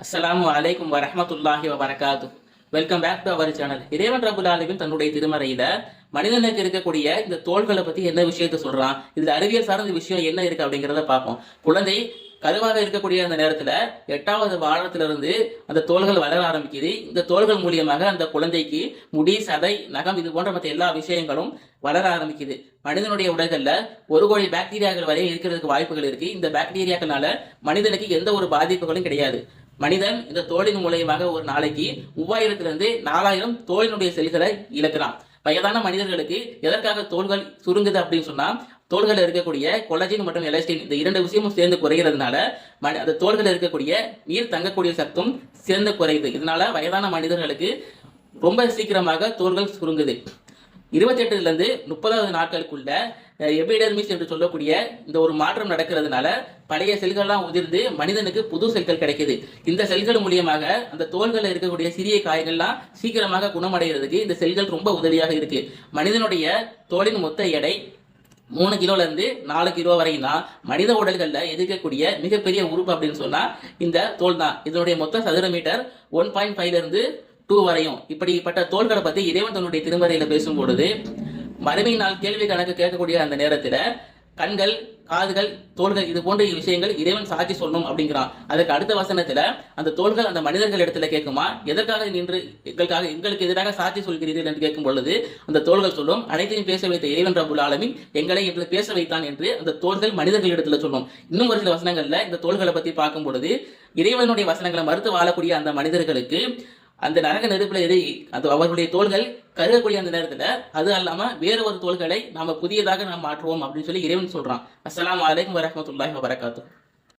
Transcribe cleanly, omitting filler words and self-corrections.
அஸ்ஸலாமு அலைக்கும் வரஹ்மத்துல்லாஹி வபரகாத்து. Welcome back to our channel. இறைவன் ரப்புல் ஆலமீன் தன்னுடைய திருமறையில மனிதனுக்கு இருக்கக்கூடிய இந்த தோள்களை பத்தி என்ன விஷயத்த சொல்றான், இதுல அறிவியல் சார்ந்த விஷயம் என்ன இருக்கு அப்படிங்கிறத பார்ப்போம். குழந்தை கருவாக இருக்கக்கூடிய அந்த நேரத்துல 8வது வாரத்திலிருந்து அந்த தோள்கள் வளர ஆரம்பிக்குது. இந்த தோள்கள் மூலியமாக அந்த குழந்தைக்கு முடி, சதை, நகம் இது போன்ற மற்ற எல்லா விஷயங்களும் வளர ஆரம்பிக்குது. மனிதனுடைய உடல்கள்ல 1 கோடி பாக்டீரியாக்கள் வரை இருக்கிறதுக்கு வாய்ப்புகள் இருக்கு. இந்த பாக்டீரியாக்களால மனிதனுக்கு எந்த ஒரு பாதிப்புகளும் கிடையாது. மனிதன் இந்த தோலின் மூலியமாக ஒரு நாளைக்கு 3000 4000 தோலினுடைய செல்களை இழக்கிறான். வயதான மனிதர்களுக்கு எதற்காக தோள்கள் சுருங்குது அப்படின்னு சொன்னா, தோள்களில் இருக்கக்கூடிய கொலஜின் மற்றும் எலாஸ்டின் இந்த 2 விஷயமும் சேர்ந்து குறைகிறதுனால அந்த தோள்களில் இருக்கக்கூடிய நீர் தங்கக்கூடிய சத்தும் சேர்ந்து குறையுது. இதனால வயதான மனிதர்களுக்கு ரொம்ப சீக்கிரமாக தோள்கள் சுருங்குது. 28 30வது நாட்களுக்குள்ள எபிடெர்மிஸ் என்று சொல்லக்கூடிய இந்த ஒரு மாற்றம் நடக்கிறதுனால பழைய செல்கள்லாம் உதிர்ந்து மனிதனுக்கு புது செல்கள் கிடைக்குது. இந்த செல்கள் மூலியமாக அந்த தோள்களில் இருக்கக்கூடிய சிறிய காயங்கள்லாம் சீக்கிரமாக குணமடைகிறதுக்கு இந்த செல்கள் ரொம்ப உதவியாக இருக்கு. மனிதனுடைய தோலின் மொத்த எடை 3 கிலோல இருந்து 4 கிலோ வரைக்கும் தான். மனித உடல்கள்ல எதிர்க்கக்கூடிய மிகப்பெரிய உறுப்பு அப்படின்னு சொன்னா இந்த தோல் தான். இதனுடைய மொத்த சதுர மீட்டர் 1.5 இருந்து 2 வரையும். இப்படிப்பட்ட தோள்களை பத்தி இறைவன் தன்னுடைய திருமறையில பேசும் பொழுது, மறுமை நாள் கேள்வி கணக்கு கேட்கக்கூடிய அந்த நேரத்துல கண்கள், காதுகள், தோள்கள் இது போன்ற விஷயங்கள் இறைவன் சாட்சி சொல்லணும் அப்படிங்கிறான். அதுக்கு அடுத்த வசனத்துல அந்த தோள்கள் அந்த மனிதர்கள் இடத்துல கேட்குமா, எதற்காக நின்று எங்களுக்கு எதிராக சாட்சி சொல்கிறீர்கள் என்று கேட்கும் பொழுது அந்த தோள்கள் சொல்லும், அனைத்தையும் பேச வைத்த இறைவன் ரப்புல் ஆலமீன் எங்களை என்று பேச வைத்தான் என்று அந்த தோள்கள் மனிதர்கள் இடத்துல சொல்லும். இன்னும் ஒரு சில வசனங்கள்ல இந்த தோள்களை பத்தி பார்க்கும் பொழுது இறைவனுடைய வசனங்களை மறுத்து வாழக்கூடிய அந்த மனிதர்களுக்கு அந்த நரக நெருப்புல அது அவர்களுடைய தோள்கள் கருகக்கூடிய அந்த நேரத்துல அது அல்லாம வேற ஒரு தோள்களை நாம புதியதாக நாம் மாற்றுவோம் அப்படின்னு சொல்லி இறைவன் சொல்றான். அஸ்ஸலாமு அலைக்கும் வரஹ்மத்துல்லாஹி வபரகாத்துஹு.